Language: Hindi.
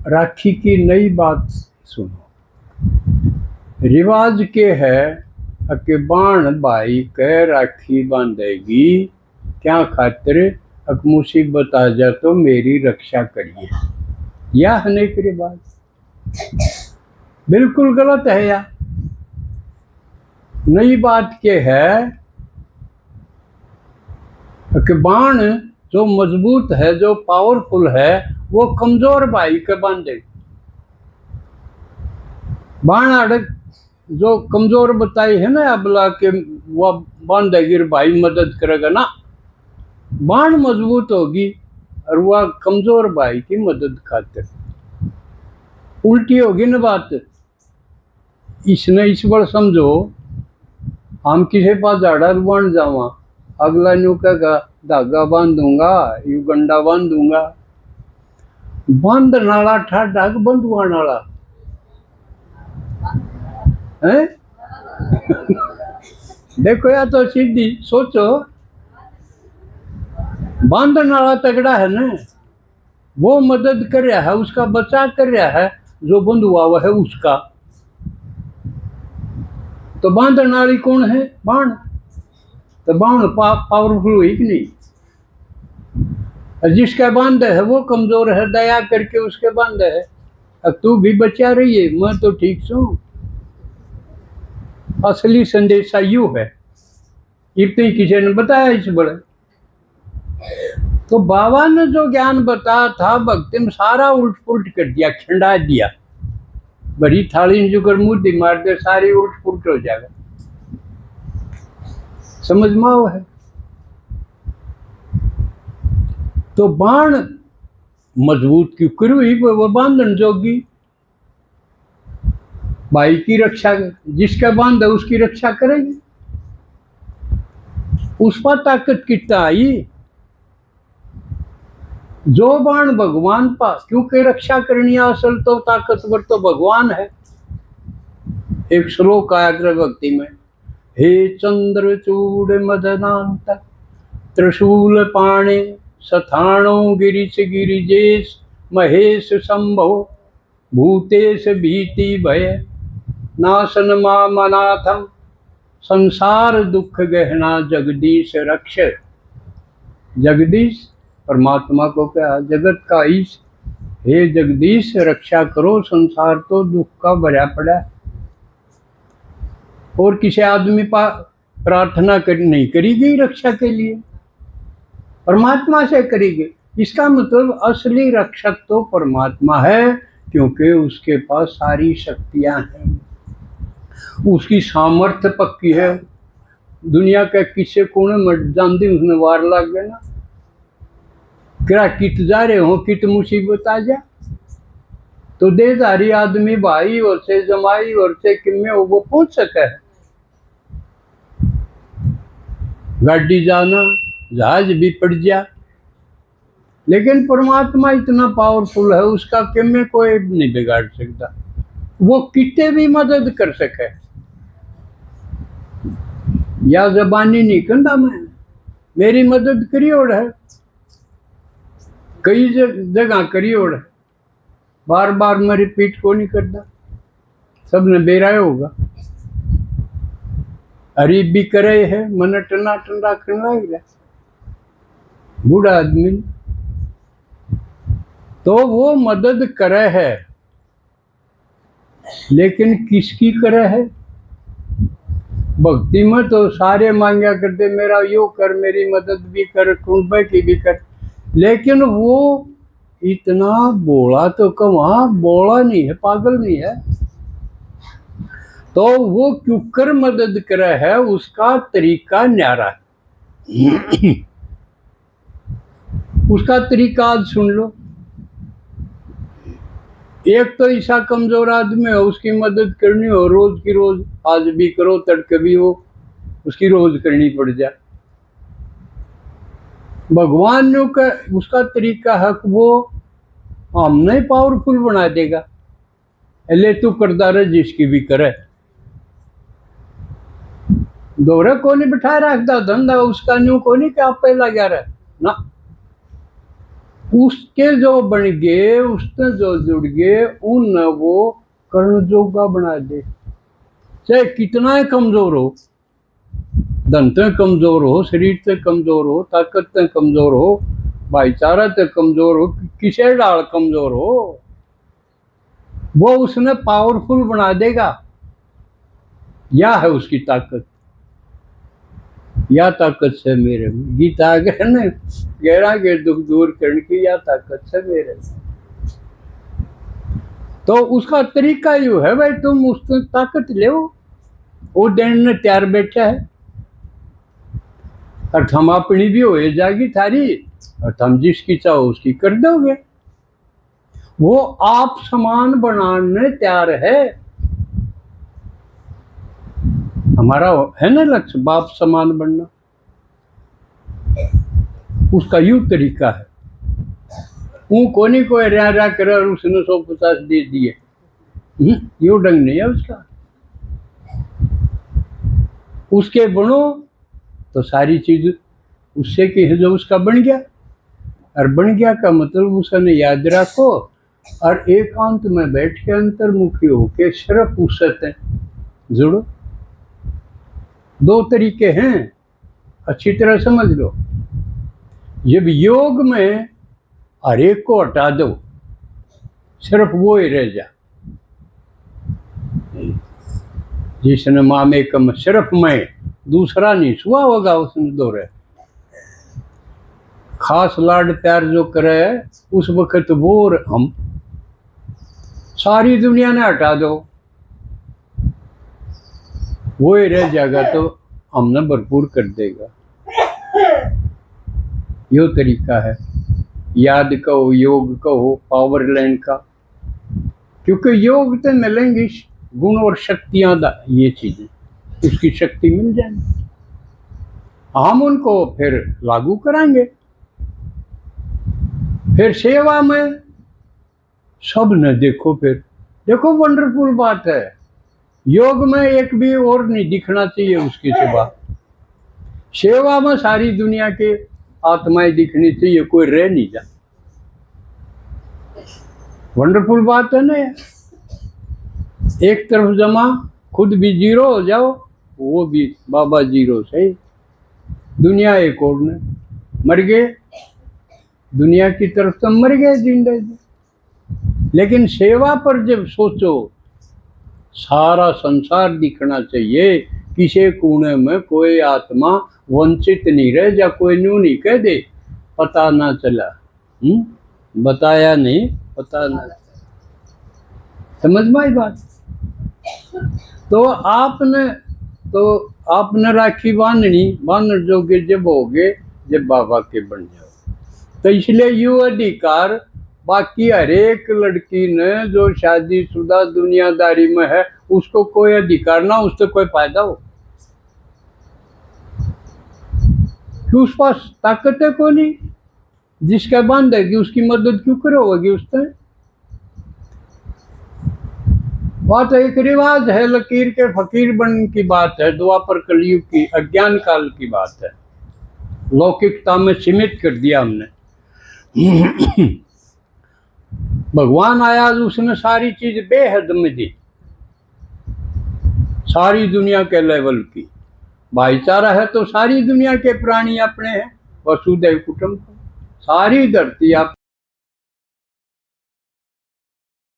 राखी की नई बात सुनो। रिवाज के है कि बाण भाई कह राखी बांधेगी क्या खातिर, अक मुसीबत आ जा तो मेरी रक्षा करिए। यह है नहीं रिवाज, बिल्कुल गलत है। या नई बात के है कि बाण जो मजबूत है, जो पावरफुल है, वो कमजोर भाई के बांधे। बाण अड़क जो कमजोर बताई है ना अबला के, वो बांधेगी भाई मदद करेगा ना। बाण मजबूत होगी और वह कमजोर भाई की मदद खातिर। उल्टी होगी ना बात। इसने इस बार समझो, हम किसी पास झाड़ा बन जावा, अगला न्यू कहेगा धागा बांधूंगा, यू गंडा बांधूंगा। बंद नाला ठाडा बंधुआ नाला है। देखो या तो सीधी सोचो, बांधन वाला तगड़ा है ना, वो मदद कर रहा है, उसका बचाव कर रहा है, जो बंधुआ हुआ है उसका। तो बांधन वाली कौन है? बाण। तो बाण पावरफुल हुई कि नहीं? जिसका बांध है वो कमजोर है, दया करके उसके बांध है। अब तू भी बचा रही है, मैं तो ठीक छू। असली संदेशा यू है, इतनी किसी ने बताया इस बड़े। तो बाबा ने जो ज्ञान बताया था भक्ति में सारा उल्ट पुलट कर दिया, खिंडा दिया। बड़ी थाली जो कर मुद्दी मार दे, सारी उल्ट पुलट हो जाएगा। समझ में आओ है। तो बाण मजबूत क्यों करी हुई, वो बांधन जोगी भाई की रक्षा, जिसका बांध है उसकी रक्षा करेगी। उस पर ताकत कितना आई, जो बाण भगवान पा, क्योंकि रक्षा करनी असल तो ताकतवर तो भगवान है। एक श्लोक आया भक्ति में, हे चंद्रचूड़ मदनांत त्रिशूल पाणे सथाणो गिरीश गिरिजेश महेश शंभो भूतेश भीति भय नाशन मामनाथम संसार दुख गहना जगदीश रक्ष। जगदीश परमात्मा को क्या, जगत का ईश, हे जगदीश रक्षा करो, संसार तो दुख का भरा पड़ा है। और किसी आदमी प्रार्थना नहीं करी गई रक्षा के लिए, परमात्मा से करी गई। इसका मतलब असली रक्षक तो परमात्मा है, क्योंकि उसके पास सारी शक्तियां हैं, उसकी सामर्थ्य पक्की है। दुनिया के किसी कोने में जानती उसने वार लग गया ना, क्या कित जा रहे हो, कित मुसीबत आ जा, तो देधारी आदमी भाई और से जमाई और से किम्मे वो पहुंच सके। गाड़ी जाना, जहाज भी पड़ जा, लेकिन परमात्मा इतना पावरफुल है, उसका किम्मे कोई नहीं बिगाड़ सकता। वो कितने भी मदद कर सके। या जबानी नहीं कहता मैं, मेरी मदद करी और है, कई जगह करी और है, बार बार मैं रिपीट को नहीं करता, सबने बेराय होगा। गरीब भी करे है, मन टना टना करना लग रहा, बूढ़ा आदमी, तो वो मदद करे है, लेकिन किसकी करे है? भक्ति में तो सारे मांगा करते, मेरा यो कर, मेरी मदद भी कर, कुंबे की भी कर, लेकिन वो इतना बोला तो कहाँ, बोला नहीं है, पागल नहीं है। तो वो क्यों कर मदद करे है, उसका तरीका न्यारा है। उसका तरीका आज सुन लो। एक तो ऐसा कमजोर आदमी है, उसकी मदद करनी हो रोज की रोज, आज भी करो तड़के भी हो, उसकी रोज करनी पड़ जाए। भगवान ने उसका तरीका है कि वो हमने पावरफुल बना देगा, ले तू करदा रहे जिसकी भी करे, दोहरे को नहीं बिठा रखता धंधा उसका, न्यू को नहीं क्या पहला गया रहा ना। उसके जो बन गए, उससे जो जुड़ गए, उन वो कर्ण जोगा बना दे। चाहे कितना ही कमजोर हो, धन से कमजोर हो, शरीर से कमजोर हो, ताकत से कमजोर हो, भाईचारा से कमजोर हो, किसे डाल कमजोर हो, वो उसने पावरफुल बना देगा। या है उसकी ताकत, या ताकत से मेरे में। गीता ने गहरा के दुख दूर करने की या ताकत से मेरे में। तो उसका तरीका यू है भाई, तुम उससे ताकत ले, वो देने तैयार बैठा है, और हम अपनी भी हो जाएगी थारी, और तुम जिसकी चाहो उसकी कर दोगे। वो आप समान बनाने तैयार है। हमारा है ना लक्ष्य, बाप समान बनना। उसका यू तरीका है। वो कोनी को रहा कर उसने 150 दे दिए, यू ढंग नहीं है उसका। उसके बनो तो सारी चीज उससे की है, जो उसका बन गया। और बन गया का मतलब उसने याद रखो, और एकांत में बैठ के अंतर्मुखी होके सिर्फ उससे जुड़ो। दो तरीके हैं, अच्छी तरह समझ लो। जब योग में हर एक को हटा दो, सिर्फ वो ही रह जा। जिसने मामे कम सिर्फ मैं, दूसरा नहीं सुआ होगा उसने दौरे। खास लाड प्यार जो करे उस वक्त वो और हम, सारी दुनिया ने हटा दो, वो ही रह जाएगा, तो हमने भरपूर कर देगा। यो तरीका है, याद कहो, योग कहो, पावर लैंड का। क्योंकि योग तो मिलेंगी गुण और शक्तियां, ये चीजें उसकी शक्ति मिल जाएगी, हम उनको फिर लागू कराएंगे। फिर सेवा में सब ने देखो, फिर देखो वंडरफुल बात है, योग में एक भी और नहीं दिखना चाहिए उसके सिवा। सेवा में सारी दुनिया के आत्माएं दिखनी चाहिए, कोई रह नहीं जा। वंडरफुल बात है ना यार। एक तरफ जमा, खुद भी जीरो हो जाओ, वो भी बाबा जीरो सही। दुनिया एक और ने मर गए, दुनिया की तरफ तो मर गए जिंदगी। लेकिन सेवा पर जब सोचो, सारा संसार दिखना चाहिए। किसी कोने में कोई आत्मा वंचित नहीं रहे, या कोई न्यू नहीं कह दे पता ना चला, बताया नहीं पता ना चला। समझ में आई बात। तो आपने राखी बांधने जोगे जब होगे, जब बाबा के बन जाओ। तो इसलिए यू अधिकार बाकी हर एक लड़की ने जो शादीशुदा दुनियादारी में है, उसको कोई अधिकार ना, उससे कोई फायदा हो। क्यों? उस पास ताकत है कोई नहीं, जिसका बांधेगी उसकी मदद क्यों करोगी उससे। बात एक रिवाज है, लकीर के फकीर बनने की बात है, द्वापर कलयुग की अज्ञान काल की बात है। लौकिकता में सीमित कर दिया हमने। भगवान आया, उसने सारी चीज बेहद में दी, सारी दुनिया के लेवल की। भाईचारा है तो सारी दुनिया के प्राणी अपने हैं, वसुदैव कुटुंबकम। सारी धरती आप